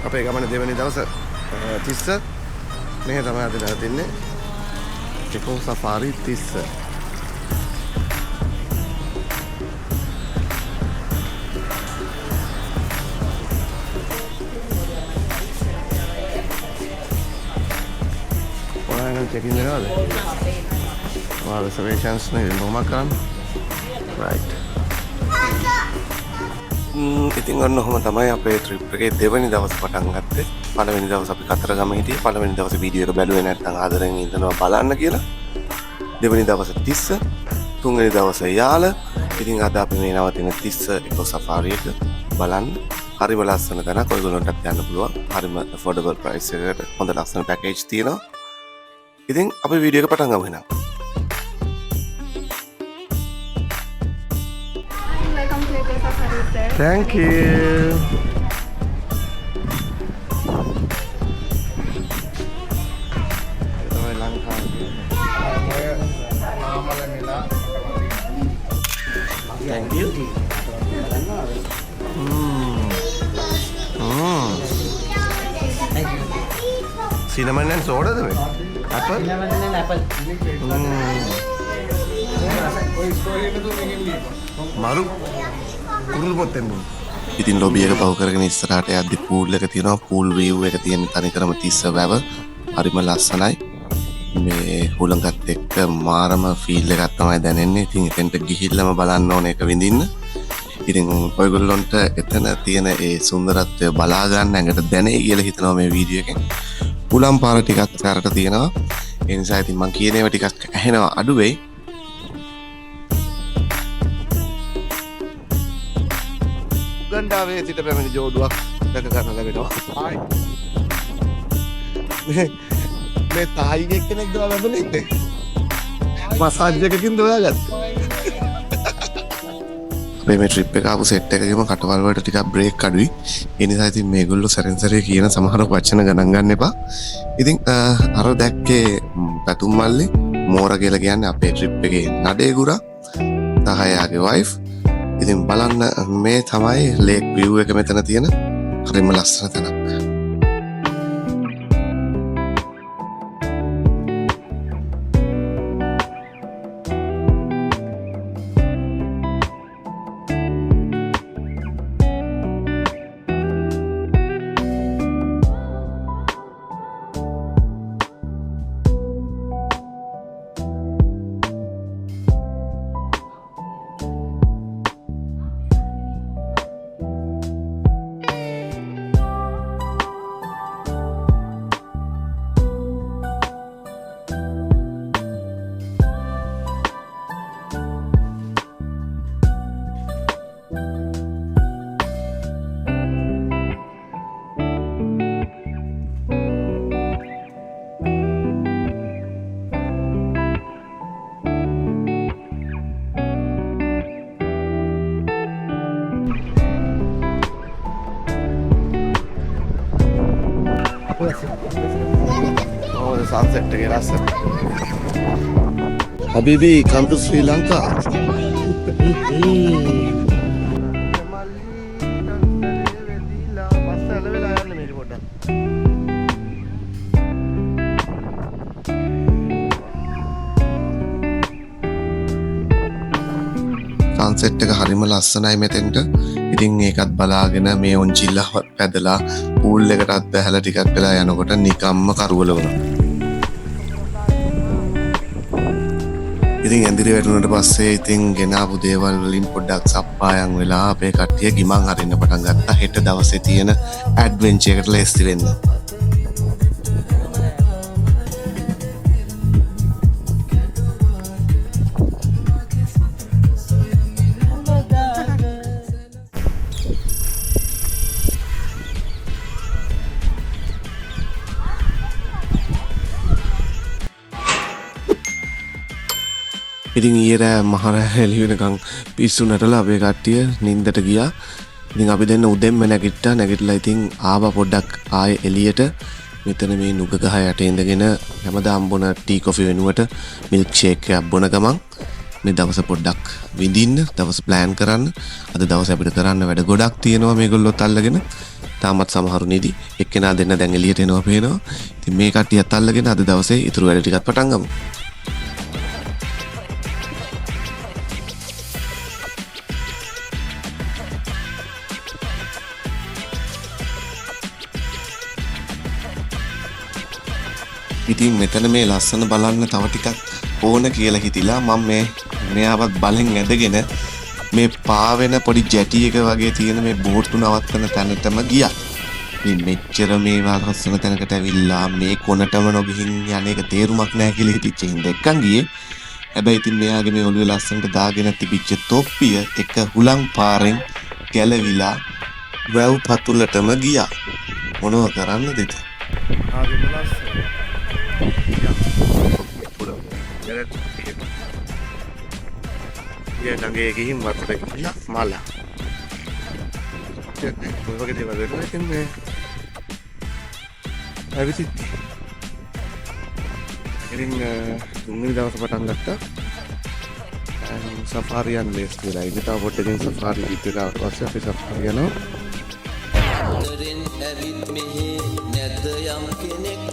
අපේ ගමන දෙවෙනි දවස 30 මේ තමයි අද නැතින්නේ ටිකෝ සෆාරි 30 ඔයාලා චෙකින් දෙනවද? ඔයාලා රිසර්වේෂන්ස් නේ මොකක් කරන්නේ? right ඉතින් ඔන්න ඔහොම තමයි අපේ ට්‍රිප් එකේ දෙවෙනි දවස් පටන් ගත්තේ. පළවෙනි දවස් අපි කතරගම හිටියේ. පළවෙනි දවසේ වීඩියෝ එක බැලුවේ නැත්නම් ආදරෙන් ඉඳනවා බලන්න කියලා. දෙවෙනි දවසේ 30, තුන්වෙනි දවසේ යාල. ඉතින් අද අපි මේ නවතින 30 එක සෆාරි එක බලන්න. හරිම ලස්සන තැනක්. ඔයගොල්ලන්ටත් යන්න පුළුවන්. හරිම affordable price එකකට හොඳ ලස්සන පැකේජ් තියෙනවා. ඉතින් අපි වීඩියෝ එක පටන් ගමු එහෙනම්. Thank you. Thank you. Cinnamon and soda the way. Apple. Cinnamon and apple. Maru. කුරුළු පොත්තෙන් බොන්න. ඉතින් ලොබි එක පහු කරගෙන ඉස්සරහට යද්දි පූල් එක තියෙනවා. පූල් view එක තියෙන තනිකරම 30 වැව. හරිම ලස්සනයි. මේ හුළඟත් එක්ක මාරම ෆීල් එකක් තමයි දැනෙන්නේ. ඉතින් එතෙන්ට ගිහිල්ලාම බලන්න ඕන එක විඳින්න. ඉතින් ඔයගොල්ලොන්ට එතන තියෙන ඒ සුන්දරත්වය බලා ගන්න ඇඟට දැනෙයි කියලා හිතනවා මේ වීඩියෝ එකෙන්. උලම් පාර ටිකක් කරට තියෙනවා. ඒ නිසා ඉතින් මම කියන ඒවා ටිකක් ඇහෙනවා අඩු වෙයි. ගණ්ඩාවේ සිට පැමිණි ජෝඩුවක් දැක ගන්න ලැබෙනවා. මේ තායි එක්කෙනෙක් දවා ලැබුණේ ඉන්නේ. මසාජ් එකකින් දොයාගත්තා. අපේ මේ ට්‍රිප් එක ආපු සෙට් එකකම කටවල් වලට ටිකක් බ්‍රේක් අඩුයි. ඒ නිසා ඉතින් මේගොල්ලෝ සැරෙන් සැරේ කියන සමහර වචන ගණන් ගන්න එපා. ඉතින් අර දැක්කේ පැතුම් මල්ලි මෝර කියලා කියන්නේ අපේ ට්‍රිප් එකේ නඩේ ගුරා තහයාගේ වයිෆ්. ඉතින් බලන්න මේ තමයි ලේක් විව් එක මෙතන තියෙන හරිම ලස්සන තැනක්. Oh, the sunset again, listen. Habibi, come to Sri Lanka. Sunset එක හරිම ලස්සනයි මෙතෙන්ට. ඉතින් ඒකත් බලාගෙන මේ ඔන්චිල්ලා පැදලා පූල් එකටත් බැහැලා ටිකක් වෙලා යනකොට නිකම්ම කරවල වුණා. ඉතින් ඇඳිරි වැටුණට පස්සේ ඉතින් ගෙනාපු දේවල් වලින් පොඩ්ඩක් සප්පායම් වෙලා අපේ කට්ටිය ගිමන් අරින්න පටන් ගත්තා. හෙට දවසේ තියෙන ඇඩ්වෙන්චර් එකට ලෑස්ති වෙන්න. ඉතින් ඊයේ මහර එළි වෙනකන් පිස්සු නටලා අපේ කට්ටිය නිින්දට ගියා. ඉතින් අපි දෙන්න උදෙන්ම නැගිට්ටා. නැගිටලා ඉතින් ආවා පොඩ්ඩක් ආයේ එළියට. මෙතන මේ නුග ගහ යට ඉඳගෙන හැමදාම බොන ටී කොෆි වෙනුවට මිල්ක් ෂේක් එකක් බොන ගමන් මේ දවස පොඩ්ඩක් විඳින්න, දවස් ප්ලෑන් කරන්න. අද දවසේ අපිට කරන්න වැඩ ගොඩක් තියෙනවා මේගොල්ලොත් අල්ලගෙන. තාමත් සමහරු නිදි. එක්කෙනා දෙන්න දැන් එළියට එනවා පේනවා. ඉතින් මේ කට්ටියත් අල්ලගෙන අද දවසේ ඉතුරු වැඩ ටිකත් පටන් ගමු. ඉතින් මෙතන මේ ලස්සන බලන්න තව ටිකක් ඕන කියලා හිතිලා මම මෙයාවත් බලෙන් ඇදගෙන මේ පාවෙන පොඩි ජැටි එක වගේ තියෙන මේ බෝට්ටු නවත්තන තැනටම ගියා. මේ මෙච්චර මේවා ලස්සන තැනකට ඇවිල්ලා මේ කොනටම නොගිහින් යන්නේක තේරුමක් නැහැ කියලා හිතච්ච හින්දා එක්කන් ගියේ. හැබැයි ඉතින් මෙයාගේ මේ ඔළුවේ ලස්සනට දාගෙන තිබිච්ච තොප්පිය එක හුලං පාරෙන් ගැලවිලා වැව් පතුලටම ගියා. මොනව කරන්නද ඉතින්? Ya nange gihim warte gila mala. Ya මොකද ඒ වගේ දෙයක් නේ. ඇවිත් ඉතින් තුන්වෙනි දවස් පටන් ගත්තා. සෆාරි යන ලේස් කියලා. ඉතින් තව පොඩ්ඩකින් සෆාරි ඉතිලා පස්සේ අපි සෆාරි යනවා. අතරින් ඇවිත් මෙහි නැද්ද යම් කෙනෙක්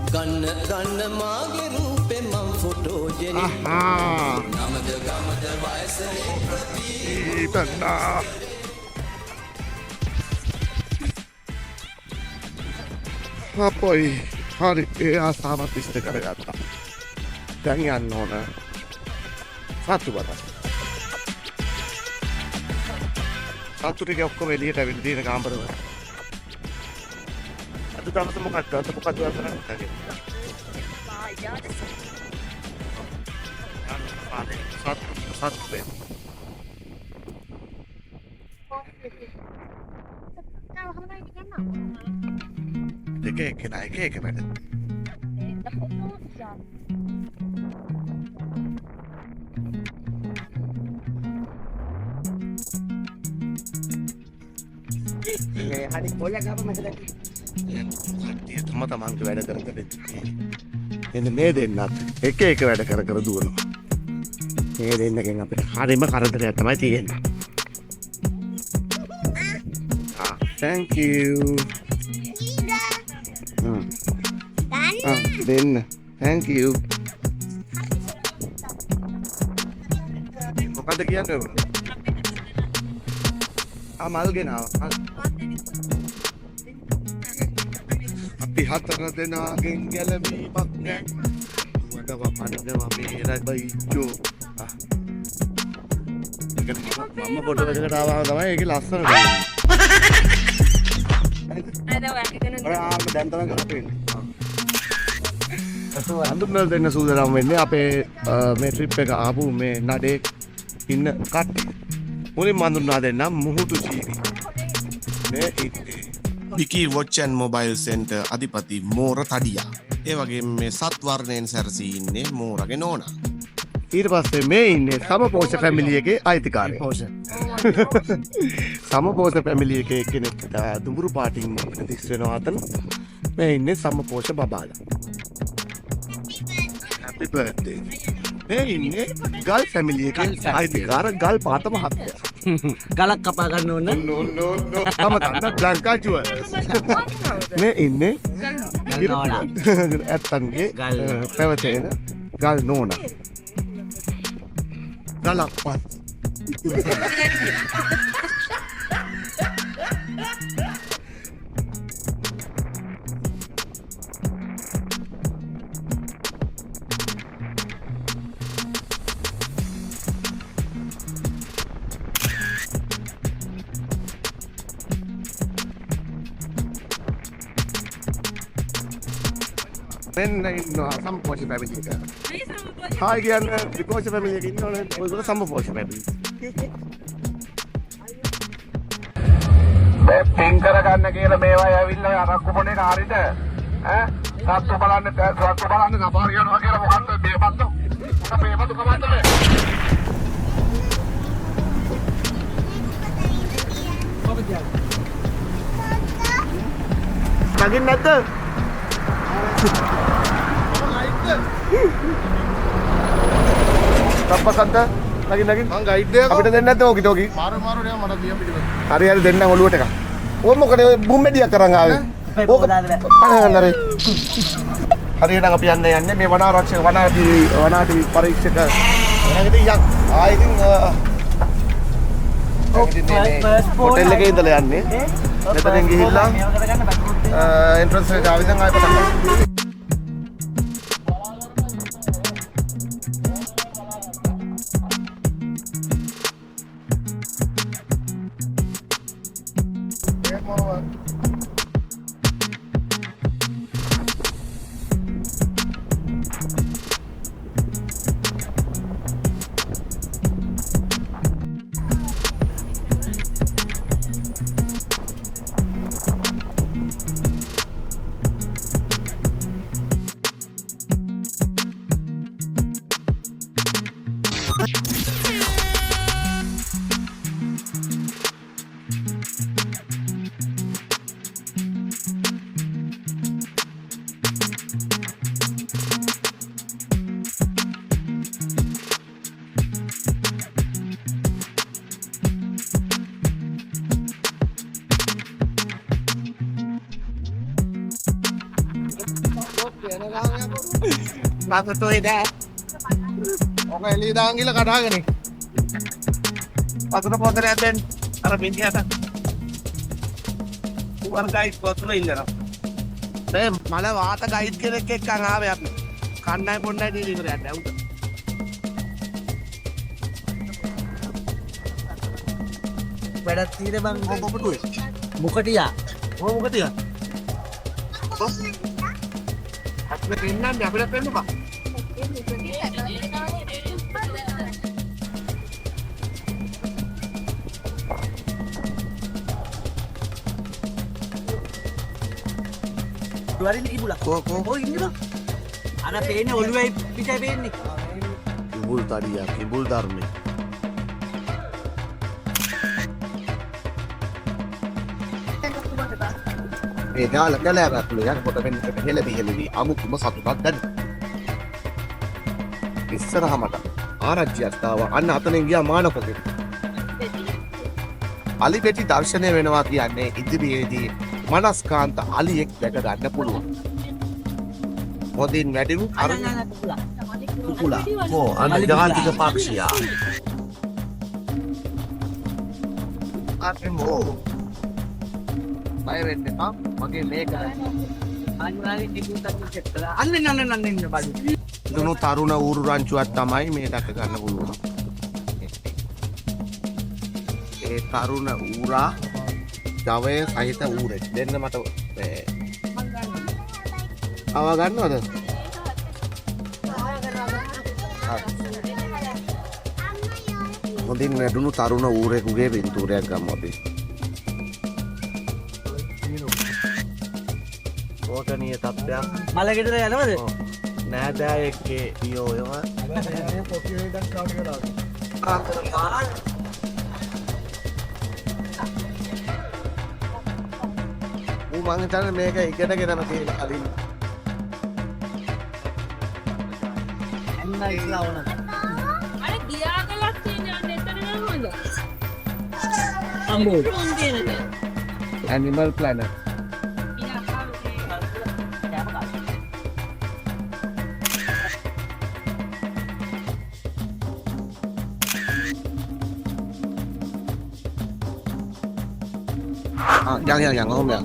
ගන්න මාගේ රූපේ මම් ෆොටෝජෙනික් නමද ගමද වයසේ ප්‍රතිපන්නා අපොයි හරි ඒ ආසාවත් ඉෂ්ට කරගත්තා. දැන් යන්න ඕන සතු බත. සතු ටික ඔක්කොම එළියට ඇවිල්ලා තියෙන කාමරවල. අද දවස් මොකක්ද කරන්නේ? එක වැඩ. hari boleh apa masalah? කට්ටිය තම තමන්ගේ වැඩ කර කර එන්න මේ දෙන්නත් එක වැඩ කර කර දුවනවා. මේ දෙන්නගෙන් අපිට හරිම කරදරයක් තමයි තියෙන්නේ. Thank you. දෙන්න. Thank you. මොකද කියන්නේ? මල් ගෙනාවා. අපි හතර දෙනාගෙන් ගැලවීමක් නෑ. වඩව පණිනවා මේ රබයිචෝ. මම ෆොටෝ එකකට ආවම තමයි ඒකේ ලස්සන දෙන්නේ. දැන් තමයි කරපෙන්නේ. හඳුන්වලා දෙන්න සූදානම් වෙන්නේ අපේ මේ ට්‍රිප් එක ආපු මේ නඩේ ඉන්න කට්ටිය. මුලින්ම හඳුන්වා දෙන්නම් මුහුදු ජීවි. මේ ඉන්නේ Vicky watch and mobile centre අධිපති මෝර තඩියා. ඒ වගේම මේ සත් වර්ණයෙන් සැරසී ඉන්නේ මෝරගේ නෝනා. ඊට පස්සේ මේ ඉන්නේ සමපෝෂ ෆැමිලි එකේ අයිතිකාරයෙක්. සමපෝෂ ෆැමිලි එකේ කෙනෙක් දුඹුරු පාටින් දිස් වෙනවා අතන. මේ ඉන්නේ සමපෝෂ බබාලා. Happy birthday. මේ ඉන්නේ ගල් ෆැමිලි එකේ අයිතිකාර ගල් පාත මහත්තයා. Galak apa kan nona? No. Sama tanda Blanca Jewels. මේ ඉන්නේ ඇත්තන්ගේ පැවතෙන ගල් නෝනා. ගලක්පත්. මෙන්න ඉන්නවා සම්පෝෂ ෆැමිලි එක. හායි කියන්නේ විකෝෂ ෆැමිලි එකේ ඉන්නවනේ ඔයගොල්ලෝ සම්පෝෂ ෆැමිලි. මේ පින් කරගන්න කියලා මේවා ඇවිල්ලා අරක්කු පොනේ කාරිට ඈ සත්තු බලන්න සපාර යනවා කියලා මොකක්ද මේපත්තු මොකක් මේපත්තු කමන්නද නගින්න නැද්ද? තප්පසන්ත නගින්න මං ගයිඩ් එකක් අපිට දෙන්න නැද්ද ඕකි ටෝකි? මාරු නෑ මට දියම් පිටිපස්ස හරි දෙන්න ඔළුවට එකක්. ඔය මොකද බුම්මෙඩියක් කරන් ආවේ? ඕක පහන්නරේ. හරියට අපි යන්නේ මේ වනාරක්ෂක වනාටි පරීක්ෂක එනකදී යක් ආයෙකින් හොටෙල් එකේ ඉඳලා යන්නේ. මෙතනින් ගිහිල්ලා එන්ට්‍රන්ස් එකට ආවිදන් ආයෙ පටන් ගන්නවා. Bakit dah? Okay, lidang gila kadang ni. Patut apa kena dan Arab India tak? Bukan guide patut ini lah. Saya malah wata guide kena ke kang apa ya? Kanai pun dah di luar ada. Berat tidak bang. Apa betul? Muka dia. Oh muka dia. Aku kena ni, aku dah perlu pak. Dua hari ni ibu lah. Oh ini bang. Anak ini oleh bisa ini. Ibul tadi ya, ibul darmi. Galera tuh ya, kota Hellebi, amuk cuma satu badan. Isra hamada, ආරච්චියක් තාවා. අන්න අතනෙන් ගියා මානපතේ. අලි පෙටි දර්ශනය වෙනවා කියන්නේ ඉදිරියේදී මනස්කාන්ත අලියෙක් දැක ගන්න පුළුවන්. මොදින් වැඩිමු අර කුකුලා. ඕ අන්න ජාතික පක්ෂියා. අතේ මෝ. බය වෙන්න එපා. මගේ මේක අනිවාර්යයෙන් ටිකක් චෙක් කරලා. අන්න ඉන්න බලන්න. දුණු තරුණ ඌරු රංචුවක් තමයි මේ දැක ගන්න පුළුවන්. ඒ තරුණ ඌරා ජවය සහිත ඌරෙක්. දෙන්න මට ආව ගන්නවද? මොදින් වැඩුණු තරුණ ඌරෙකුගේ පින්තූරයක් ගමු අපි. ඕටනීය තත්ත්වයක්. මලගෙදර යනවද? නෑදෑයෙක්ගේ පියෝයම ඌ මං හිතන්නේ මේක ඉගෙනගෙනම තියෙන කලින් අන්න ඉස්ලා වුණා. අර ගියාගලක් තියෙන එතන නම් හොඳ. අම්බෝ. Animal planet yang không ya.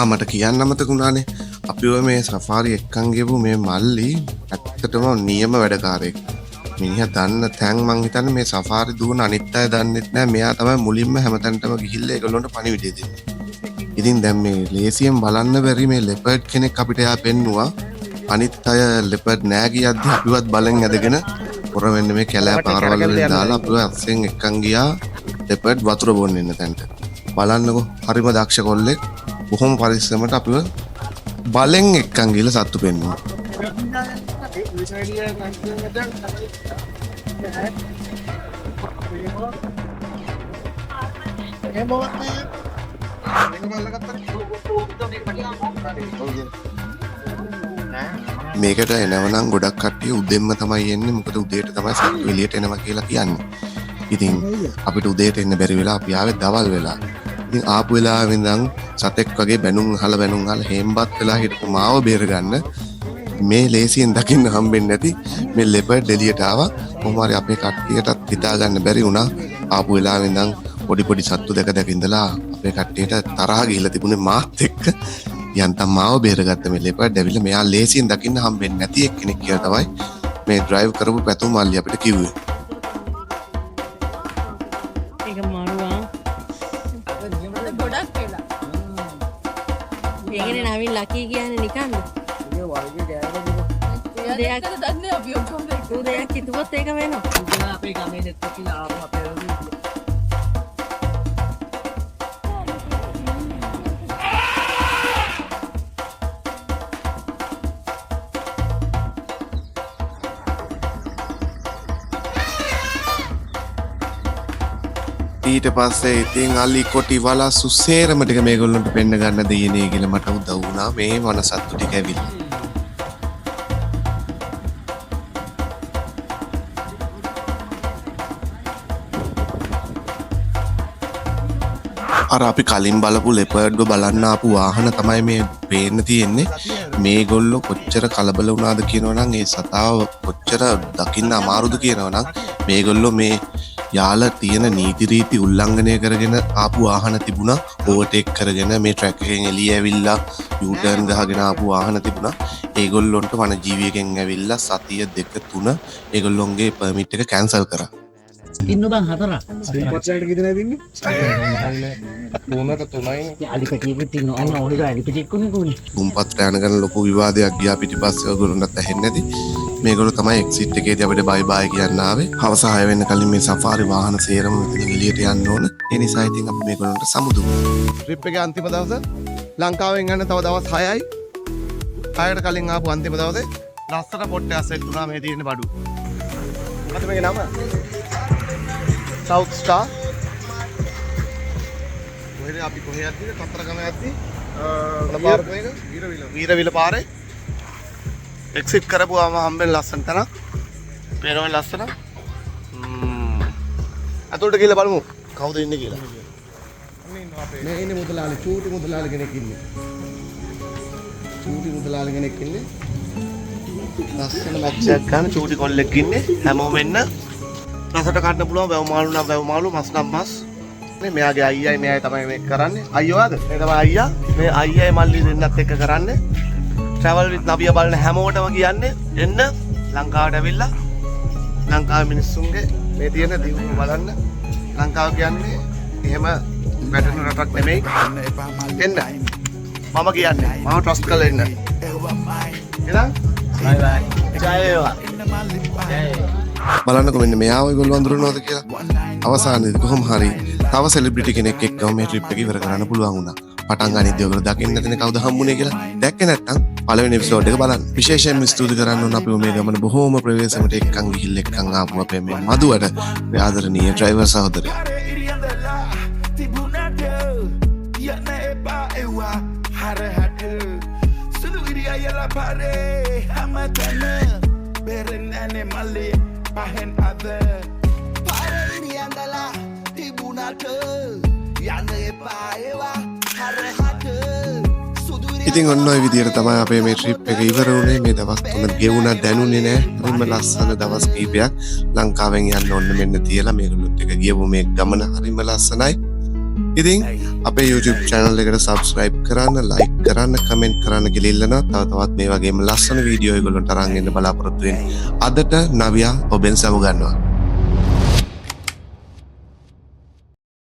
මට කියන්න අමතකුණානේ අපිව මේ සෆාරි එක්කන් ගෙවු මේ මල්ලි ඇත්තටම නියම වැඩකාරයෙක්. මිනිහා දන්න තැන් මං හිතන්නේ මේ සෆාරි දුවන අනිත් අය දන්නෙත් නෑ. මෙයා තමයි මුලින්ම හැමතැනටම ගිහිල්ලා ඒගොල්ලන්ට පණිවිඩය දෙන්නේ. ඉතින් දැන් මේ ලේසියෙන් බලන්න බැරි මේ ලෙපර්ඩ් කෙනෙක් අපිට එයා පෙන්නුවා. අනිත් අය ලෙපර්ඩ් නෑ කියද්දි අපිවත් බලෙන් ඇදගෙන පොර වෙන්න මේ කැලෑ පාරවල් වලින් දාලා අපිව අස්සෙන් එක්කන් ගියා ලෙපර්ඩ් වතුර බොන්න ඉන්න තැනට. බලන්නකෝ හරිම දක්ෂ කොල්ලෙක්. බොහොම පරිස්සමට අපිව බලෙන් එක්කන් ගිහලා සත්තු පෙන්නුවා. මේකට එනවනම් ගොඩක් කට්ටිය උදෙන්ම තමයි එන්නේ. මොකද උදේට තමයි සත්තු එළියට එනවා කියලා කියන්නේ. ඉතින් අපිට උදේට එන්න බැරි වෙලා අපි ආවේ දවල් වෙලා. ඉතින් ආපු වෙලාවෙ ඉඳන් සතෙක් වගේ බැනුම් අහලා හේම්බත් වෙලා හිටපු මාව බේරගන්න මේ ලේසියෙන් දකින්න හම්බෙන්නේ නැති මේ ලෙපර්ඩ් එළියට ආවා. කොහොම හරි අපේ කට්ටියටත් හිතා ගන්න බැරි වුණා. ආපු වෙලාවෙ ඉඳන් පොඩි සත්තු දැක ඉඳලා අපේ කට්ටියට තරහ ගිහිල්ලා තිබුණේ මාත් එක්ක. යන්තම් මාව බේරගත්ත මේ ලෙපර්ඩ් ඇවිල්ලා මෙයා ලේසියෙන් දකින්න හම්බෙන්නේ නැති එක්කෙනෙක් කියලා තමයි මේ ඩ්‍රයිව් කරපු පැතුම් මල්ලි අපිට කිව්වේ. ඒක මරුවා ගොඩක් වෙලා. ඒකනේ නවින් ලකී කියන්නේ නිකන්ද? දෙයක් දන්නේ අපි ඔක්කොම ඌ දෙයක් හිතුවොත් ඒක වෙනවා. ඉතින් අපේ ගමේ දෙත් කියලා ආව අපේ ඊට පස්සේ ඉතින් අලි කොටි වලස්සු සේරම ටික මේගොල්ලන්ට පෙන්න ගන්න දෙයනේ කියලා මට උදව් වුණා මේ වන සත්තු ටික ඇවිල්ලා. අර අපි කලින් බලපු ලෙපර්ඩ්ව බලන්න ආපු වාහන තමයි මේ පේන්න තියෙන්නේ. මේගොල්ලෝ කොච්චර කලබල වුණාද කියනවනම් ඒ සතාව කොච්චර දකින්න අමාරුද කියනවනම් මේගොල්ලෝ මේ යාල තියෙන නීති රීති උල්ලංඝනය කරගෙන ආපු වාහන තිබුණා. ඕවර්ටේක් කරගෙන මේ ට්‍රැක් එකෙන් එළිය ඇවිල්ලා යූටර්න් ගහගෙන ආපු වාහන තිබුණා. ඒගොල්ලොන්ට වනජීවියෙක්ගෙන් ඇවිල්ලා සතිය 2-3 ඒගොල්ලොන්ගේ පර්මිට් එක කැන්සල් කරා. ඉන්න බං හතරක්. පොච්චයිට කිදන ඇතින්නේ? 3යි. අලිපටියෙත් ඉන්න අන්න ඔහේ අලිපටියෙක් කොහේ තුම්පත් යනකන් ලොකු විවාදයක් ගියා පිටිපස්සේ ඔයගොල්ලන්ට ඇහෙන්නේ නැති. මේගොල්ලෝ තමයි එක්සිට් එකේදී අපිට බයි බයි කියන්න ආවේ. හවස 6 වෙන්න කලින් මේ සෆාරි වාහන සේරම මෙතන එළියට යන්න ඕන. ඒ නිසා ඉතින් අපි මේගොල්ලන්ට සමුදුමු. ට්‍රිප් එකේ අන්තිම දවස ලංකාවෙන් යන්න තව දවස් 6යි. 6ට කලින් ආපු අන්තිම දවසේ ලස්සන පොට්ටයක් සෙට් වුණා මේ තියෙන බඩු. මොකද මේකේ නම? South Star. කොහෙද අපි කොහෙ යද්දිද? කතරගම යද්දි. පාර කොහෙද? වීරවිල පාරේ. එක්සිට් කරපුවාම හම්බෙන ලස්සන තැනක්. පේනවනේ ලස්සන. අතොල්ට ගිහලා බලමු කවුද ඉන්නේ කියලා. මේ ඉන්නේ මුදලාලි චූටි මුදලාලි කෙනෙක් ඉන්නේ. චූටි මුදලාලි කෙනෙක් ඉන්නේ. ලස්සන මැච් එකක් ගන්න චූටි කොල්ලෙක් ඉන්නේ. හැමෝම එන්න. රසට කන්න පුළුවන් වැව් මාළු නම් වැව් මාළු මස් නම් මස්. මේ මෙයාගේ අයියයි මෙයයි තමයි මේක කරන්නේ. අයියෝද? මේ තමයි අයියා. මේ අයියයි මල්ලි දෙන්නත් එක්ක කරන්නේ. ට්‍රැවල් විත් නවිය බලන හැමෝටම කියන්නේ එන්න ලංකාවට ඇවිල්ලා ලංකාවේ මිනිස්සුන්ගේ මේ තියෙන දියුණුව බලන්න. ලංකාව කියන්නේ එහෙම වැටෙන රටක් නෙමෙයි. එන්න. මම කියන්නේ මම ට්‍රස්ට් කරලා එන්න. එහෙනම් බයි බයි. ජය වේවා. බලන්නකො මෙන්න මෙයා ඔයගොල්ලෝ අඳුරනවද කියලා. අවසානයේදී කොහොම හරි තව සෙලිබ්‍රිටි කෙනෙක් එක්කම මේ ට්‍රිප් එක ඉවර කරන්න පුළුවන් වුණා. පටන් ගනිද්දී ඔයගොල්ලෝ දකින්න නැතිනේ කවුද හම්බුනේ කියලා. දැක්කේ නැත්නම් පළවෙනි එපිසෝඩ් එක බලන්න. විශේෂයෙන්ම ස්තුති කරන්න ඕන අපි මේ ගමන බොහෝම ප්‍රවේශමට එක්කන් ගිහිල්ලා එක්කන් ආපු අපේ මේ මදුවට මේ ආදරණීය ඩ්‍රයිවර් සහෝදරයා. ඉතින් ඔන්න ඔය විදිහට තමයි අපේ මේ ට්‍රිප් එක ඉවර වුණේ. මේ දවස් 3 ගෙවුණා දැනුනේ නෑ. හරිම ලස්සන දවස් කීපයක් ලංකාවෙන් යන්න ඕන මෙන්න තියලා මේගොල්ලොත් එක ගියපු මේ ගමන හරිම ලස්සනයි. ඉතින් අපේ YouTube channel එකට subscribe කරන්න, like කරන්න, comment කරන්න කියලා ඉල්ලනවා. තවත් මේ වගේම ලස්සන වීඩියෝ ඒගොල්ලන්ට අරන් එන්න බලාපොරොත්තු වෙන්නේ. අදට නවියා ඔබෙන් සමු ගන්නවා.